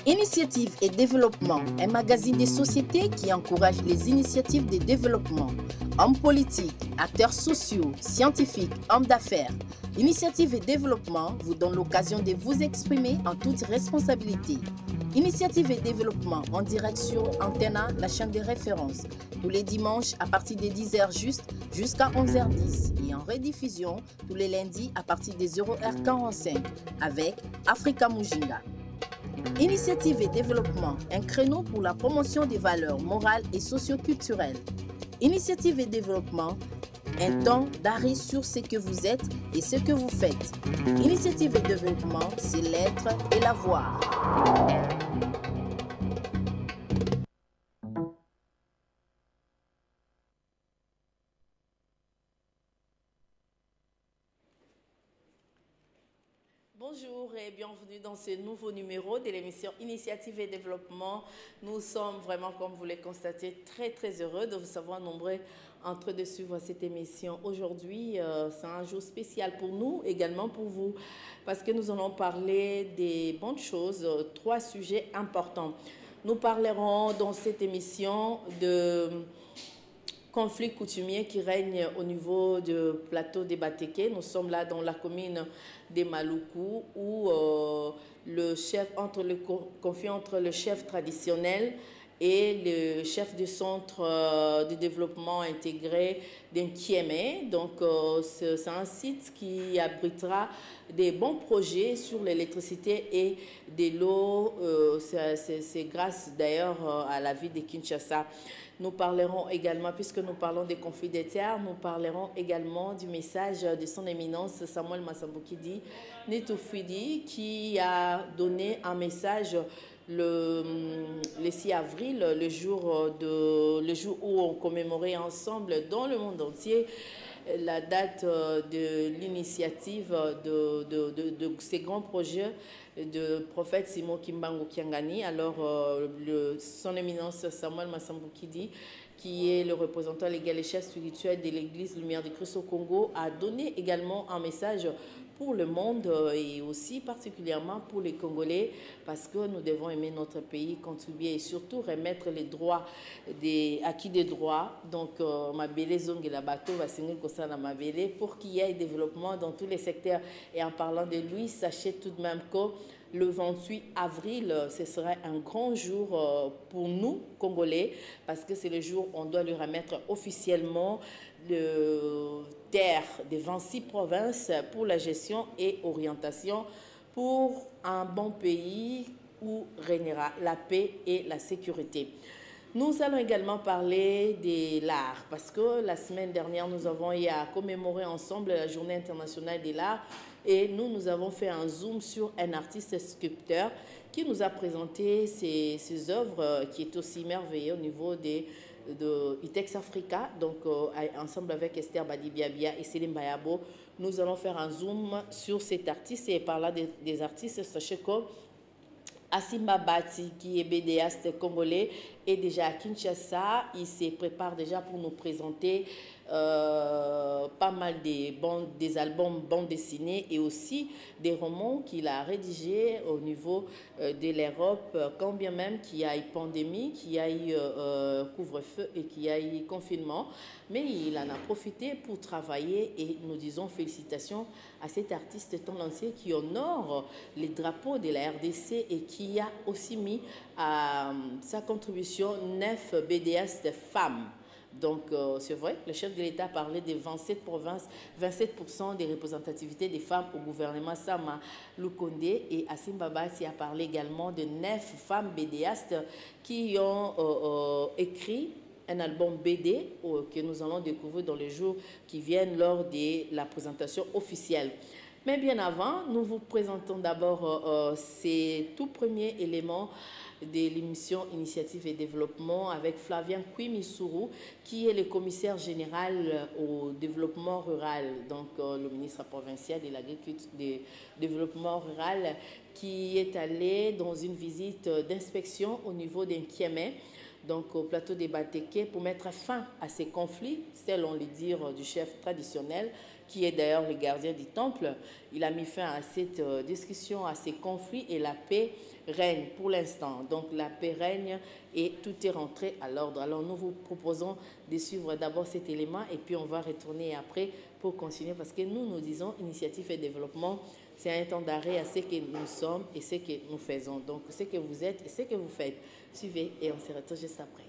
Initiative et développement, un magazine des sociétés qui encourage les initiatives de développement. Hommes politiques, acteurs sociaux, scientifiques, hommes d'affaires. Initiative et développement vous donne l'occasion de vous exprimer en toute responsabilité. Initiative et développement en direct sur Antenna, la chaîne de référence, tous les dimanches à partir de 10h jusqu'à 11h10 et en rediffusion tous les lundis à partir des 0h45 avec Africa Mujinga. Initiative et développement, un créneau pour la promotion des valeurs morales et socioculturelles. Initiative et développement, un temps d'arrêt sur ce que vous êtes et ce que vous faites. Initiative et développement, c'est l'être et l'avoir. Bonjour et bienvenue dans ce nouveau numéro de l'émission Initiative et Développement. Nous sommes vraiment, comme vous l'avez constaté, très heureux de vous savoir nombreux en train de suivre cette émission. Aujourd'hui, c'est un jour spécial pour nous, également pour vous, parce que nous allons parler des bonnes choses, 3 sujets importants. Nous parlerons dans cette émission de conflit coutumier qui règne au niveau du plateau des Batéké. Nous sommes là dans la commune des Maluku où le conflit entre le chef traditionnel et le chef du centre de développement intégré d'Nkieme. Donc, c'est un site qui abritera des bons projets sur l'électricité et de l'eau. C'est grâce d'ailleurs à la ville de Kinshasa. Nous parlerons également, puisque nous parlons des conflits des terres, nous parlerons également du message de son éminence Samuel Massambokidi Netofidi qui a donné un message le 6 avril, le jour où on commémorait ensemble dans le monde entier la date de l'initiative de ces grands projets de prophète Simon Kimbangu Kiangani. Alors, son éminence Samuel Massambokidi, qui est le représentant légal et chef spirituel de l'Église Lumière du Christ au Congo, a donné également un message pour le monde et aussi particulièrement pour les Congolais, parce que nous devons aimer notre pays, contribuer et surtout remettre les droits acquis des droits. Donc, ma belle zone la bateau va signer ma belle pour qu'il y ait développement dans tous les secteurs. Et en parlant de lui, sachez tout de même que le 28 avril, ce sera un grand jour pour nous, Congolais, parce que c'est le jour où on doit lui remettre officiellement le terre des 26 provinces pour la gestion et orientation pour un bon pays où régnera la paix et la sécurité. Nous allons également parler de l'art, parce que la semaine dernière, nous avons eu à commémorer ensemble la Journée internationale de l'art et nous avons fait un zoom sur un artiste sculpteur qui nous a présenté ses œuvres qui est aussi merveilleux au niveau de ITEX Africa, donc ensemble avec Esther Badibiabia et Céline Bayabo, nous allons faire un zoom sur cet artiste. Et par là des artistes, sachez que Asimba Bati, qui est BDaste congolais, est déjà à Kinshasa. Il se prépare déjà pour nous présenter pas mal des albums bandes dessinées et aussi des romans qu'il a rédigés au niveau de l'Europe, quand bien même qu'il y a eu pandémie, qu'il y a eu couvre-feu et qu'il y a eu confinement. Mais il en a profité pour travailler et nous disons félicitations à cet artiste tendancier qui honore les drapeaux de la RDC et qui a aussi mis à sa contribution 9 BDaste femmes. Donc, c'est vrai, le chef de l'État parlait des 27 provinces, 27% des représentativités des femmes au gouvernement Sama Lukonde, et Asimba Bati a parlé également de 9 femmes BDastes qui ont écrit un album BD que nous allons découvrir dans les jours qui viennent lors de la présentation officielle. Mais bien avant, nous vous présentons d'abord ces tout premiers éléments de l'émission Initiative et Développement avec Flavien Kouimissuru, qui est le commissaire général au développement rural, donc le ministre provincial de l'agriculture, du développement rural, qui est allé dans une visite d'inspection au niveau d'Nkieme donc au plateau des Bateke, pour mettre fin à ces conflits, selon le dire du chef traditionnel, qui est d'ailleurs le gardien du temple. Il a mis fin à cette discussion, à ces conflits, et la paix règne pour l'instant. Donc la paix règne et tout est rentré à l'ordre. Alors nous vous proposons de suivre d'abord cet élément et puis on va retourner après pour continuer, parce que nous disons initiative et développement, c'est un temps d'arrêt à ce que nous sommes et ce que nous faisons. Donc ce que vous êtes et ce que vous faites. Suivez et on se retrouve juste après.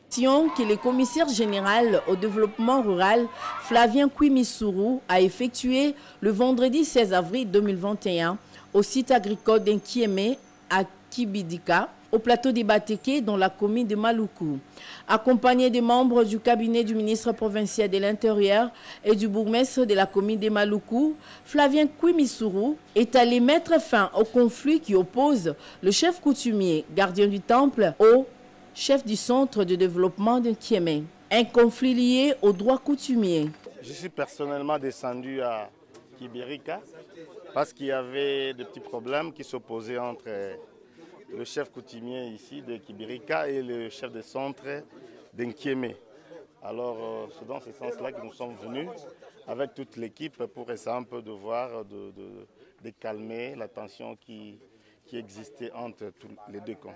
Que le commissaire général au développement rural, Flavien Kouimissuru, a effectué le vendredi 16 avril 2021 au site agricole d'Nkieme à Kibidika, au plateau des Bateke dans la commune de Maluku. Accompagné des membres du cabinet du ministre provincial de l'Intérieur et du bourgmestre de la commune de Maluku, Flavien Kouimissuru est allé mettre fin au conflit qui oppose le chef coutumier, gardien du temple, au chef du centre de développement de Nkieme. Un conflit lié aux droits coutumiers. Je suis personnellement descendu à Kibirika parce qu'il y avait des petits problèmes qui s'opposaient entre le chef coutumier ici de Kibirika et le chef de centre d'Nkieme. Alors c'est dans ce sens-là que nous sommes venus avec toute l'équipe pour essayer un peu de voir, de calmer la tension qui existait entre tous les deux camps.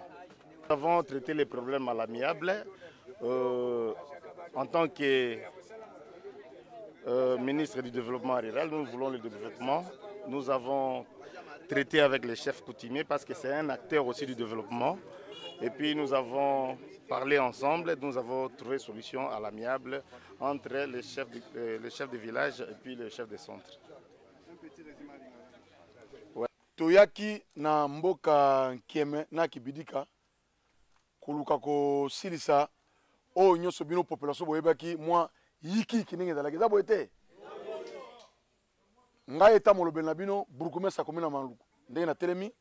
Nous avons traité les problèmes à l'amiable. En tant que ministre du développement rural, nous voulons le développement. Nous avons traité avec les chefs coutumiers parce que c'est un acteur aussi du développement. Et puis nous avons parlé ensemble, nous avons trouvé une solution à l'amiable entre les chefs de village et puis les chefs de centre. Toyaki na mboka Nkieme na Kibidika kuluka ko silisa o nyoso bino population boyebaki moi yiki kininge zalaki za boyete nga eta molobel na bino burkume sa komina Maluku ndenge na telemi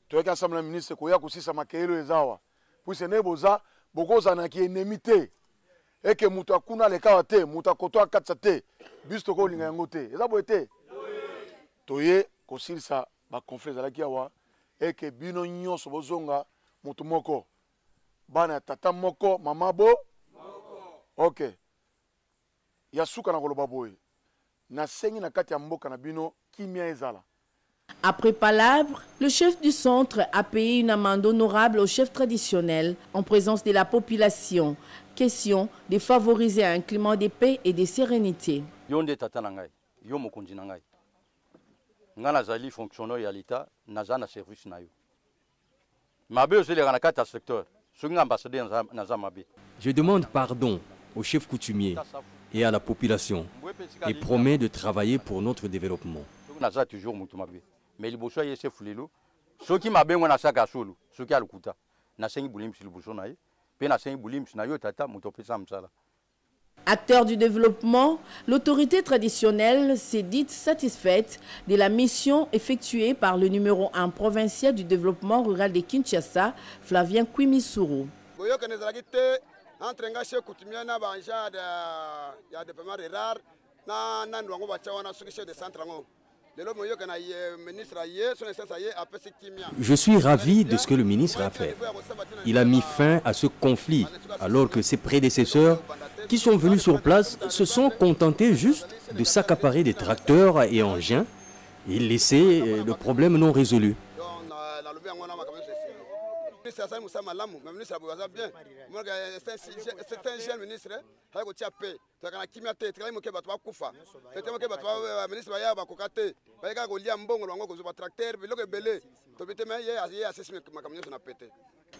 toyaki ensemble na ministre koya kusisa makelo ezawa puise ne boza bokoza na ki enemité eke mutu akuna leka te mutu akoto akatsa te bisto ko linga yango te eza boyete toye ko silisa ba conflit zalaki awa eke bino nyonso bozonga mutu moko bana tata moko mama bo ok yasuka na koloba boye na sengi na kati ya mboka na bino kimia ezala. Après palabre, le chef du centre a payé une amende honorable au chef traditionnel en présence de la population. Question de favoriser un climat de paix et de sérénité. Yonde tata nangai, yo mokonzi nangai. Ngana zali fonctionnaire ya l'État, naza na service na yo. Mabe ozele na kati ya secteur. Je demande pardon au chef coutumier et à la population et promets de travailler pour notre développement. Acteur du développement, l'autorité traditionnelle s'est dite satisfaite de la mission effectuée par le numéro 1 provincial du développement rural de Kinshasa, Flavien Kouimissuru. Je suis ravi de ce que le ministre a fait. Il a mis fin à ce conflit, alors que ses prédécesseurs qui sont venus sur place se sont contentés juste de s'accaparer des tracteurs et engins et laisser le problème non résolu.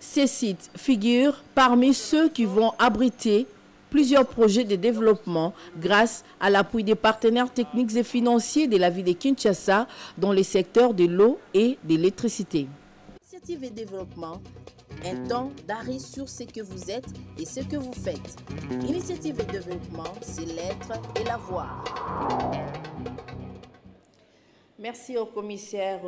Ces sites figurent parmi ceux qui vont abriter plusieurs projets de développement grâce à l'appui des partenaires techniques et financiers de la ville de Kinshasa dans les secteurs de l'eau et de l'électricité. Initiative et développement, un temps d'arrêt sur ce que vous êtes et ce que vous faites. Initiative et développement, c'est l'être et la voir. Merci au commissaire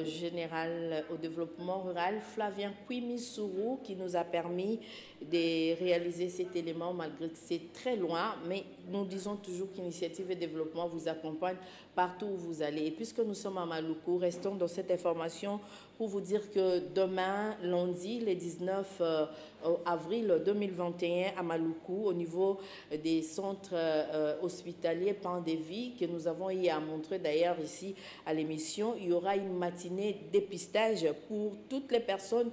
général au développement rural, Flavien Kwimi-Sourou, qui nous a permis de réaliser cet élément malgré que c'est très loin. Mais nous disons toujours qu'Initiative et Développement vous accompagne partout où vous allez. Et puisque nous sommes à Maluku, restons dans cette information pour vous dire que demain, lundi, le 19 avril 2021, à Maluku, au niveau des centres hospitaliers Pandévie, que nous avons eu à montrer d'ailleurs ici à l'émission, il y aura une matinée dépistage pour toutes les personnes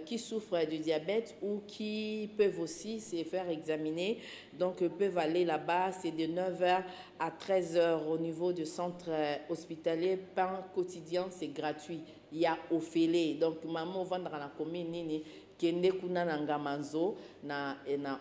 qui souffrent du diabète ou qui peuvent aussi se faire examiner. Donc, peuvent aller là-bas. C'est de 9h à 13h au niveau du centre hospitalier. Pain quotidien, c'est gratuit. Il y a Ophélie. Donc, maman vendre dans la commune, kende kuna na ngamanzo na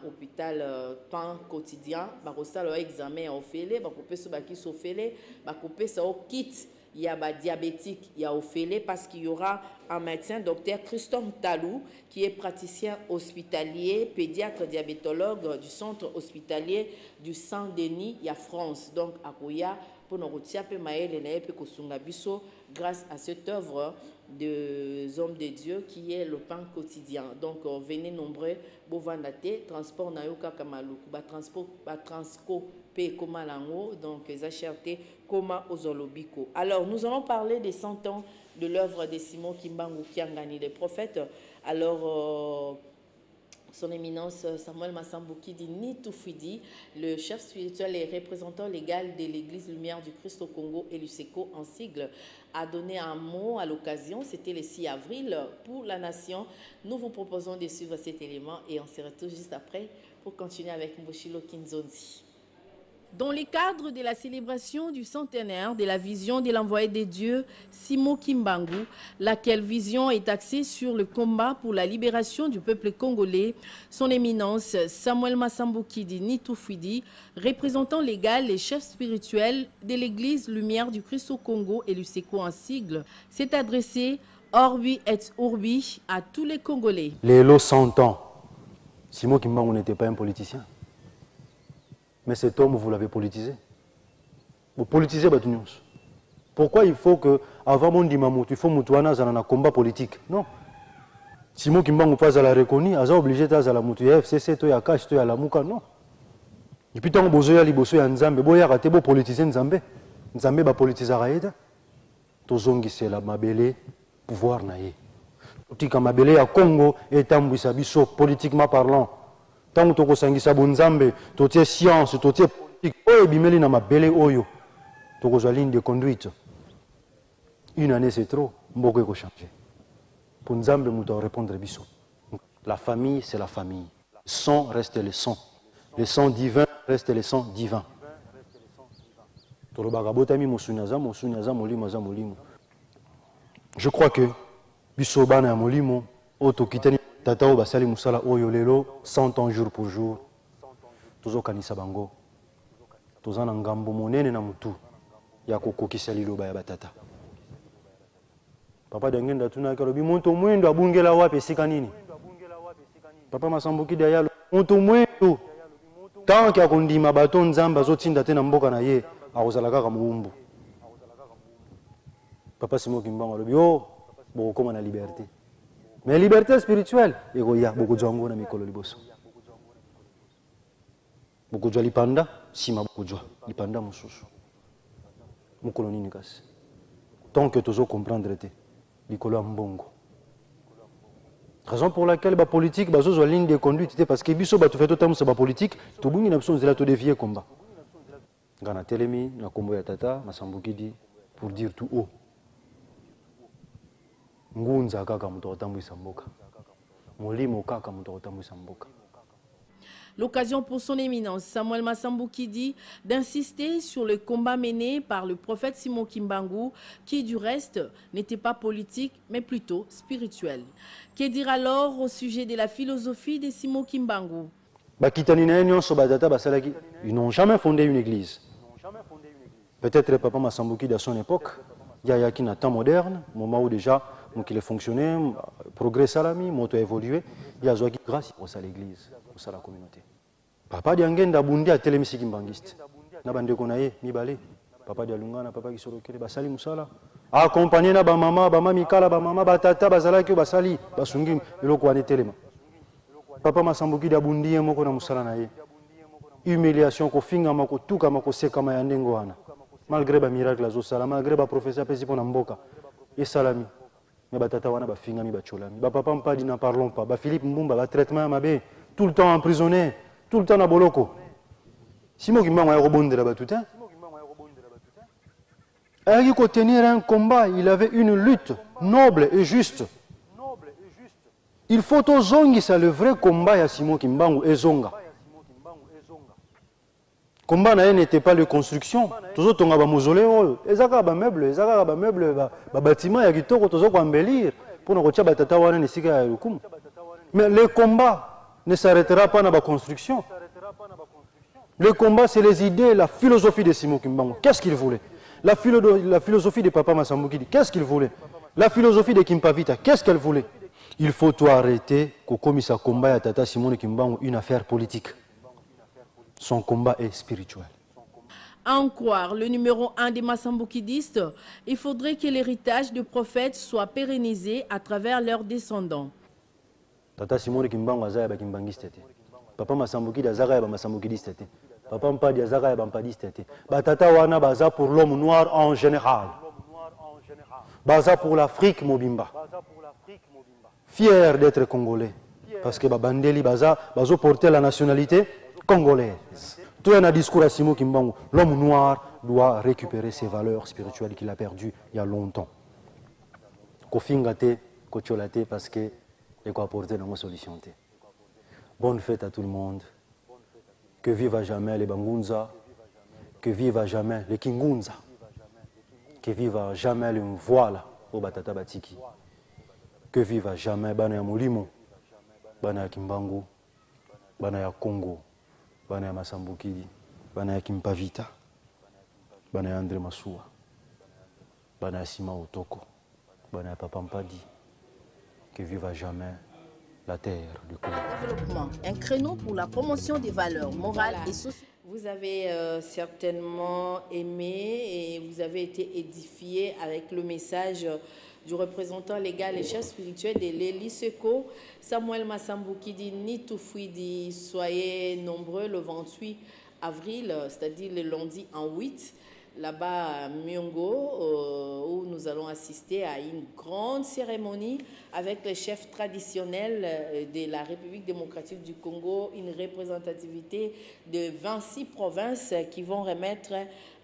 hôpital pain quotidien. Bakosa le examen à Ophélie. Bakopesa baki Ophélie. Bakopesa au kit. Il y a des diabétiques, il y a Ophélie, parce qu'il y aura un médecin, docteur Christophe Talou, qui est praticien hospitalier, pédiatre diabétologue du centre hospitalier du Saint-Denis, il y a France. Donc, à Koya, pour nous retirer, grâce à cette œuvre des hommes de Dieu qui est le pain quotidien. Donc, venez nombreux, Bovandate, transport Nayoka Kamaluku, Transco. Donc, les achertés Koma Ozolobiko. Alors, nous allons parler des 100 ans de l'œuvre de Simon Kimbangu Kiangani, les prophètes. Alors, son éminence Samuel Massambouki dit Nitoufidi, le chef spirituel et représentant légal de l'Église Lumière du Christ au Congo et l'UCECO en sigle, a donné un mot à l'occasion. C'était le 6 avril pour la nation. Nous vous proposons de suivre cet élément et on se retrouve juste après pour continuer avec Mboshilo Kinzonzi. Dans le cadre de la célébration du centenaire de la vision de l'envoyé de Dieu, Simon Kimbangu, laquelle vision est axée sur le combat pour la libération du peuple congolais, son éminence Samuel Massambouki Nitoufidi, représentant légal et chef spirituel de l'Église Lumière du Christ au Congo et l'UCECO en sigle, s'est adressé Orbi et Urbi à tous les Congolais. Les lots 100 ans, Simon Kimbangu n'était pas un politicien. Mais cet homme, vous l'avez politisé. Vous politisez Batunions. Pourquoi il faut que, avant mon dimamout, il faut moutouana un combat politique? Non. Simon Kimbangu pas à la reconnu, il est obligé de la moutou FCC, to ya cash, to ya la mouka, non. Et puis tant que vous avez bosso ya Nzambe, vous avez politisé Nzambe. Nzambe va politiser raïda. Tozongi c'est la mabele pouvoir naïe. Tout comme mabele à Congo et tambouissa biso politiquement parlant. Tant que tu as sangisa bonzambe, tu as science, tu as politique, oh bimeli na mabele oyo, tu as ligne de conduite. Une année c'est trop, mboko eko changer. Pour nzambe mu doit répondre biso. La famille c'est la famille. Le sang reste le sang. Le sang divin reste le sang divin. Je crois que biso bana molimo auto kitani Tatao basali musala oyo lelo 100 ans jour pour jour. Tozo kanisa bango. Toza na ngambo monene na mutu ya kokokisa liloba ya batata. Papa dangenda tuna kalobi monto mwendo abungela wapi esika nini? Papa Massambouki dayalo monto mwendo. Tant ya kondima bato nzamba zotinda te na mboka na ye akozala kaka muumbu. Papa Simon Kimbangu alobi oh bokoma na liberté. Mais liberté spirituelle, il y a beaucoup de gens qui ont mikolo liboso. Beaucoup de gens lipanda, si ma beaucoup de gens lipanda mususu. Mukolo nini kasi. Tant que tu comprendre te, likolo mbongo. Raison pour laquelle la politique, la ligne de conduite, parce que biso tu fais tout temps la politique, tu bungi na biso nzela to dévier combat. Ngana telemi na kombo ya tata Massambouki dit pour dire tout haut. Ngunza kaka muto otambwisa mboka. Molimo kaka muto otambwisa mboka. L'occasion pour son éminence Samuel Massambouki dit d'insister sur le combat mené par le prophète Simon Kimbangu, qui du reste n'était pas politique mais plutôt spirituel. Que dire alors au sujet de la philosophie de Simon Kimbangu? Ils n'ont jamais fondé une église. Peut-être Papa Massambouki de son époque, il y a un temps moderne, moment où déjà il fonctionnait, progrès salami, moto évolué, il y a grâce pour ça l'église, pour ça la communauté. Papa Diangenda Bundi a télémisi Kimbangiste. Nabande konaye, mibale. papa Dialungana, papa Kisorokele, basali musala. Accompagné na ba mama, ba mamikala, ba mama, ba tata, bazala ki basali, basungi eloko wane telema. Papa Masambuki dabundi moko na musala na ye. Humiliation ko finga mako tuka mako seka ma yandengo wana. Malgré ba miracle azo sala, malgré ba professeur pesi pona mboka. Et salami. Mais ba tata wana ba finga mi ba cholami. Ba papa mpadi n'en parlons pas. Ba Philippe Mbumba ba traitement mabe, tout le temps emprisonné, tout le temps na boloko. Simo Kimbangu a rebondé ba tout hein. Il faut tenir un combat, il avait une lutte noble et juste. Il faut ozongi, c'est le vrai combat ya Simon Kimbangu et Zonga. Combat n'était pas de construction. Toujours ton ba mausolée, ezaka ba meuble, ba bâtiment ya kitoko tozo ko embellir pour nous retia batata wana nesika ya lukumu. Mais le combat ne s'arrêtera pas dans la construction. Le combat, c'est les idées, la philosophie de Simon Kimbangu. Qu'est-ce qu'il voulait? La philosophie de Papa Masambukidi, qu'est-ce qu'il voulait? La philosophie de Kimpavita, qu'est-ce qu'elle voulait? Il faut tout arrêter qu'au commissaire combat à Tata Simon Kimbangu une affaire politique. Son combat est spirituel. À en croire le numéro 1 des Masambukidistes, il faudrait que l'héritage du prophète soit pérennisé à travers leurs descendants. Tata Simon Kimbangu azaya ba Kimbangiste. Papa Masambukidi azaya ba Masambukidiste. Papa Mpadi azaya ba Mpadiste. Batata wana baza pour l'homme noir en général. Baza pour l'Afrique mobimba. Fier d'être congolais. Parce que Bandeli baza bazo porter la nationalité congolaise. Tout un discours à Simon Kimbangu. L'homme noir doit récupérer ses valeurs spirituelles qu'il a perdues il y a longtemps. Kofingate, kocholate parce que il faut apporter une solution. Bonne fête à tout le monde. Que vive à jamais les Bangunza. Que vive à jamais les Kingunza. Que vive à jamais les Mvoila au Batata Batiki. Que vive à jamais Bana ya Molimo, Bana ya Kimbangu, Bana ya Congo, Bana ya Masambukidi, Bana ya Kimpavita, Bana ya André Massoua, Bana ya Sima Otoko, Bana ya Papa Mpadi. Que vive à jamais la terre du Congo. Développement, un créneau pour la promotion des valeurs morales et sociales. Vous avez certainement aimé et vous avez été édifié avec le message du représentant légal et chef spirituel de l'Eliseko, Samuel Masambukidi Nitoufuidi. Soyez nombreux le 28 avril, c'est-à-dire le lundi en 8. Là-bas à Myongo, où nous allons assister à une grande cérémonie avec les chefs traditionnels de la République démocratique du Congo, une représentativité de 26 provinces qui vont remettre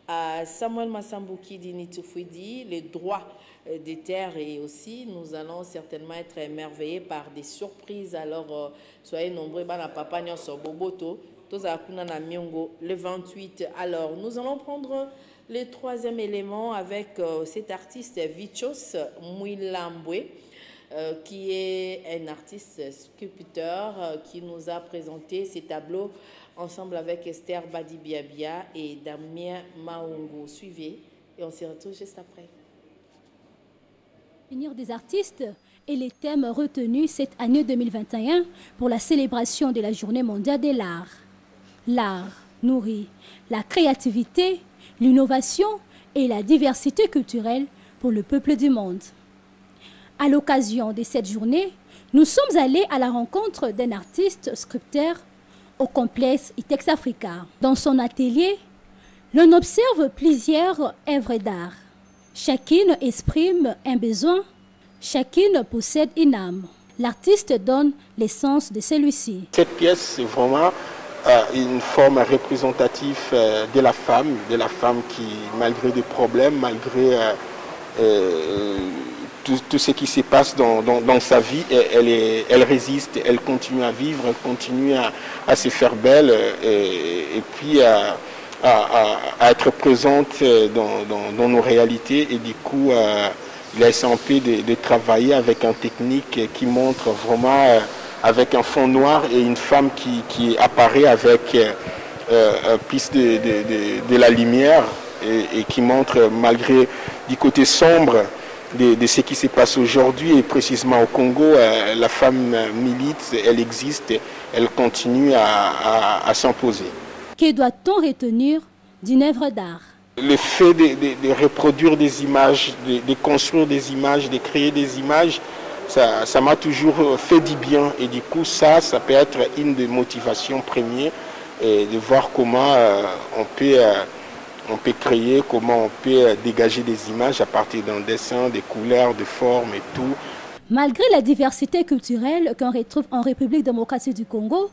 à Samuel Masambukidi Nitoufuidi les droits des terres, et aussi nous allons certainement être émerveillés par des surprises. Alors soyez nombreux, papa Boboto, le 28. Alors nous allons prendre le troisième élément avec cet artiste Vichos Mouilambwe, qui est un artiste sculpteur qui nous a présenté ses tableaux ensemble avec Esther Badibiabia et Damien Maungo. Suivez et on se retrouve juste après. L'avenir des artistes est les thèmes retenus cette année 2021 pour la célébration de la Journée mondiale de l'art. L'art nourrit la créativité, l'innovation et la diversité culturelle pour le peuple du monde. À l'occasion de cette journée, nous sommes allés à la rencontre d'un artiste sculpteur au complexe Itex Africa. Dans son atelier, l'on observe plusieurs œuvres d'art. Chacune exprime un besoin, chacune possède une âme. L'artiste donne l'essence de celui-ci. Cette pièce, c'est vraiment une forme représentative de la femme qui, malgré des problèmes, malgré tout ce qui se passe dans sa vie, elle résiste, elle continue à vivre, elle continue à se faire belle et puis à être présente dans nos réalités. Et du coup, il a essayé de travailler avec une technique qui montre vraiment avec un fond noir et une femme qui apparaît avec plus de la lumière et qui montre, malgré du côté sombre de ce qui se passe aujourd'hui, et précisément au Congo, la femme milite, elle existe, elle continue à s'imposer. Que doit-on retenir d'une œuvre d'art? Le fait de reproduire des images, de construire des images, de créer des images, ça m'a toujours fait du bien. Et du coup, ça peut être une des motivations premières, de voir comment on peut créer, comment on peut dégager des images à partir d'un dessin, des couleurs, des formes et tout. Malgré la diversité culturelle qu'on retrouve en République démocratique du Congo,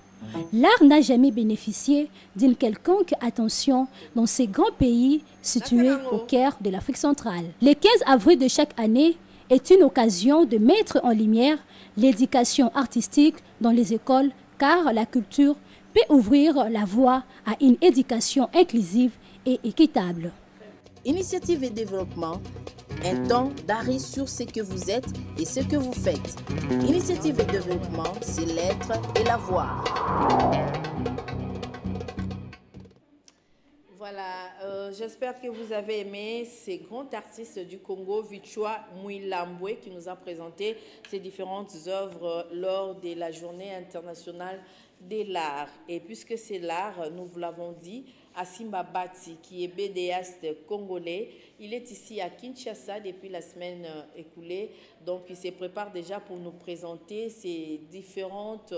l'art n'a jamais bénéficié d'une quelconque attention dans ces grands pays situés au cœur de l'Afrique centrale. Le 15 avril de chaque année est une occasion de mettre en lumière l'éducation artistique dans les écoles, car la culture peut ouvrir la voie à une éducation inclusive et équitable. Initiative et développement, un temps d'arrêt sur ce que vous êtes et ce que vous faites. Initiative et développement, c'est l'être et la voir. Voilà, j'espère que vous avez aimé ces grands artistes du Congo, Vichwa Mouilambwe, qui nous a présenté ses différentes œuvres lors de la journée internationale de l'art. Et puisque c'est l'art, nous vous l'avons dit, Asimba Bati, qui est BDaste congolais, il est ici à Kinshasa depuis la semaine écoulée. Donc, il se prépare déjà pour nous présenter ses différentes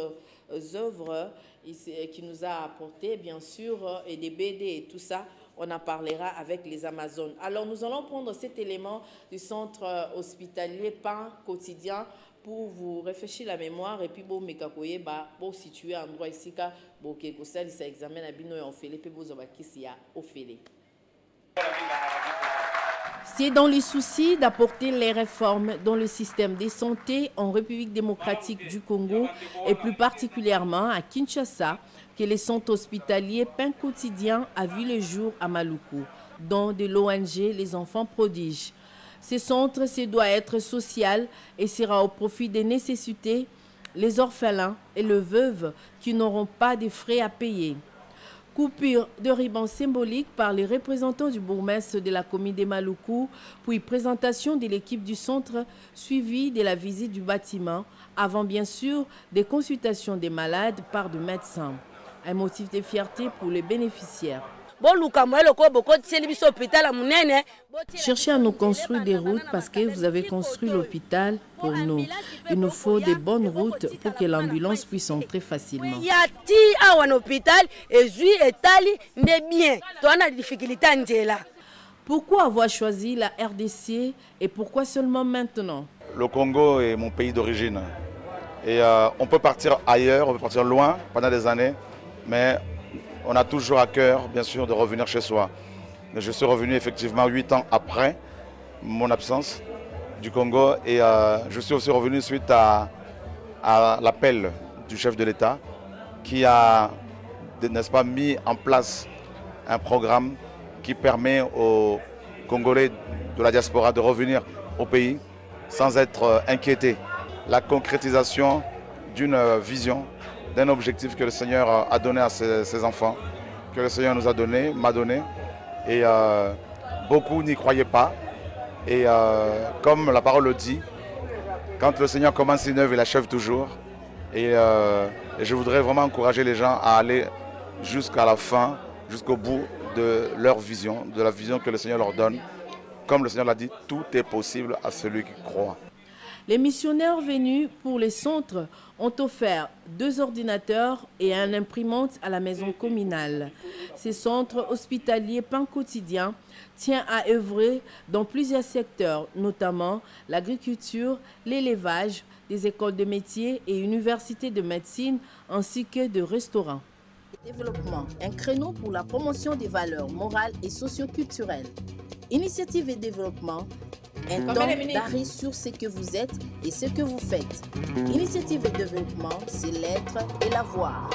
œuvres qu'il nous a apportées, bien sûr, et des BD et tout ça. On en parlera avec les Amazones. Alors, nous allons prendre cet élément du centre hospitalier Pain Quotidien pour vous réfléchir la mémoire et puis bon mekakoye pour situer un endroit ici car bon que ça examen à bino en fait les peu beaux qui a offert. C'est dans le souci d'apporter les réformes dans le système de santé en République démocratique du Congo et plus particulièrement à Kinshasa que le centre hospitalier Pain Quotidien a vu le jour à Maluku, dont de l'ONG Les Enfants Prodiges. Ce centre doit être social et sera au profit des nécessités, les orphelins et les veuves qui n'auront pas de frais à payer. Coupure de ruban symbolique par les représentants du bourgmestre de la commune de Maluku, puis présentation de l'équipe du centre suivie de la visite du bâtiment, avant bien sûr des consultations des malades par des médecins. Un motif de fierté pour les bénéficiaires. Cherchez à nous construire des routes parce que vous avez construit l'hôpital pour nous. Il nous faut des bonnes routes pour que l'ambulance puisse entrer facilement. Pourquoi avoir choisi la RDC et pourquoi seulement maintenant? Le Congo est mon pays d'origine. Et on peut partir ailleurs, on peut partir loin pendant des années, mais on a toujours à cœur, bien sûr, de revenir chez soi. Mais je suis revenu effectivement 8 ans après mon absence du Congo et je suis aussi revenu suite à l'appel du chef de l'État qui a, n'est-ce pas, mis en place un programme qui permet aux Congolais de la diaspora de revenir au pays sans être inquiétés. La concrétisation d'une vision, d'un objectif que le Seigneur a donné à ses enfants, que le Seigneur nous a donné, m'a donné. Et beaucoup n'y croyaient pas. Et comme la parole le dit, quand le Seigneur commence une œuvre, il achève toujours. Et je voudrais vraiment encourager les gens à aller jusqu'à la fin, jusqu'au bout de leur vision, de la vision que le Seigneur leur donne. Comme le Seigneur l'a dit, tout est possible à celui qui croit. Les missionnaires venus pour les centres ont offert 2 ordinateurs et un imprimante à la maison communale. Ces centres hospitaliers Pain Quotidien tient à œuvrer dans plusieurs secteurs, notamment l'agriculture, l'élevage, des écoles de métiers et universités de médecine, ainsi que de restaurants. Développement, un créneau pour la promotion des valeurs morales et socio-culturelles. Initiative et développement, un temps d'arrêt sur ce que vous êtes et ce que vous faites. Initiative et développement, c'est l'être et la voir.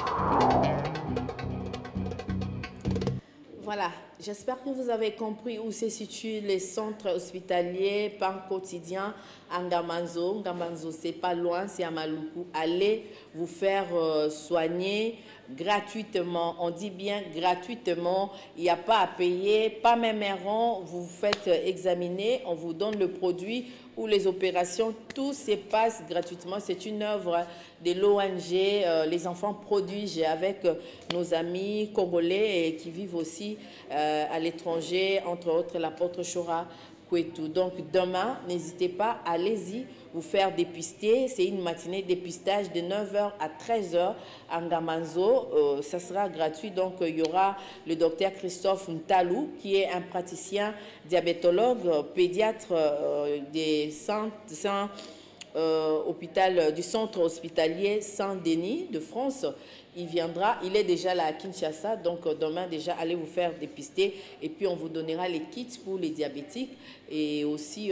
Voilà, j'espère que vous avez compris où se situent les centres hospitaliers Pain Quotidien à Ngamanzo. Ngamanzo, c'est pas loin, c'est à Maluku. Allez vous faire soigner gratuitement. On dit bien gratuitement. Il n'y a pas à payer, pas même errant. Vous vous faites examiner, on vous donne le produit ou les opérations. Tout se passe gratuitement. C'est une œuvre de l'ONG Les Enfants Prodiges avec nos amis congolais et qui vivent aussi à l'étranger, entre autres l'apôtre Chora Kwetu. Donc demain, n'hésitez pas, allez-y vous faire dépister. C'est une matinée de dépistage de 9h à 13h à Ngamanzo. Ça sera gratuit. Donc il y aura le docteur Christophe Ntalou, qui est un praticien diabétologue, pédiatre des du centre hospitalier Saint-Denis de France. Il viendra, il est déjà là à Kinshasa, donc demain déjà allez vous faire dépister et puis on vous donnera les kits pour les diabétiques et aussi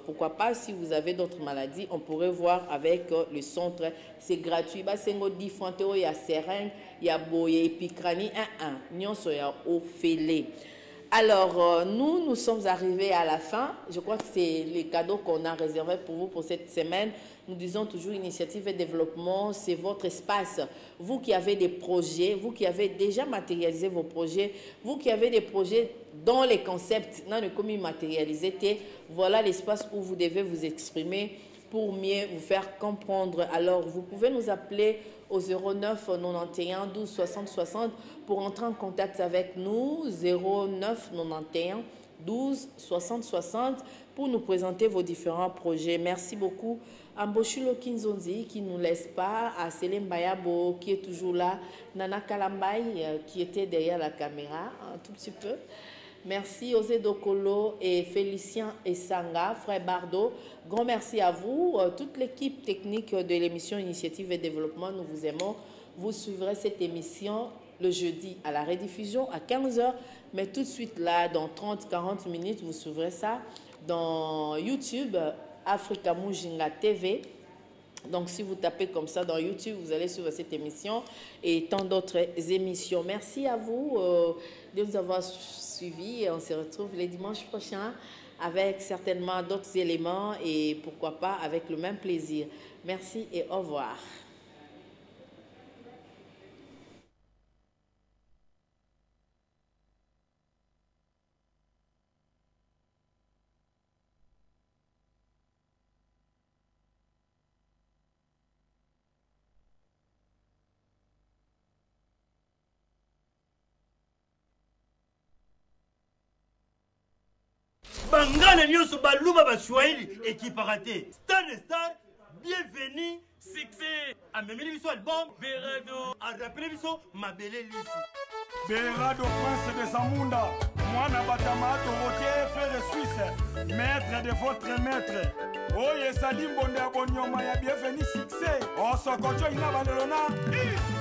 pourquoi pas si vous avez d'autres maladies, on pourrait voir avec le centre, c'est gratuit. C'est différent, il y a seringue, il y a boye, épicranie, nyonso ya ofélé. Alors, nous sommes arrivés à la fin. Je crois que c'est les cadeaux qu'on a réservés pour vous pour cette semaine. Nous disons toujours initiative et développement, c'est votre espace. Vous qui avez des projets, vous qui avez déjà matérialisé vos projets, vous qui avez des projets dont les concepts n'ont comme matérialisé, voilà l'espace où vous devez vous exprimer pour mieux vous faire comprendre. Alors, vous pouvez nous appeler au 09 91 12 60 60 pour entrer en contact avec nous, 09 91 12 60 60 pour nous présenter vos différents projets. Merci beaucoup à Mboshilo Kinzonzi qui ne nous laisse pas, à Selem Bayabo qui est toujours là, Nana Kalambay qui était derrière la caméra un tout petit peu. Merci Osé Dokolo et Félicien Essanga, frère Bardo. Grand merci à vous, toute l'équipe technique de l'émission Initiative et Développement. Nous vous aimons. Vous suivrez cette émission le jeudi à la rediffusion à 15h. Mais tout de suite là, dans 30-40 minutes, vous suivrez ça dans YouTube, Africa Mujinga TV. Donc, si vous tapez comme ça dans YouTube, vous allez suivre cette émission et tant d'autres émissions. Merci à vous de nous avoir suivis. On se retrouve les dimanches prochains avec certainement d'autres éléments et pourquoi pas avec le même plaisir. Merci et au revoir. Bangana nyoso baluba baswahili équipe raté. Star bienvenue, succès. A memeli biso album Berado, a rappelé biso mabele lisu. Berado prince de Zamunda, mwana batama Dorothée frère suisse, maître de votre maître. Oye salimbo nde abonyoma ya bienvenue succès. Osokocho ina balelona.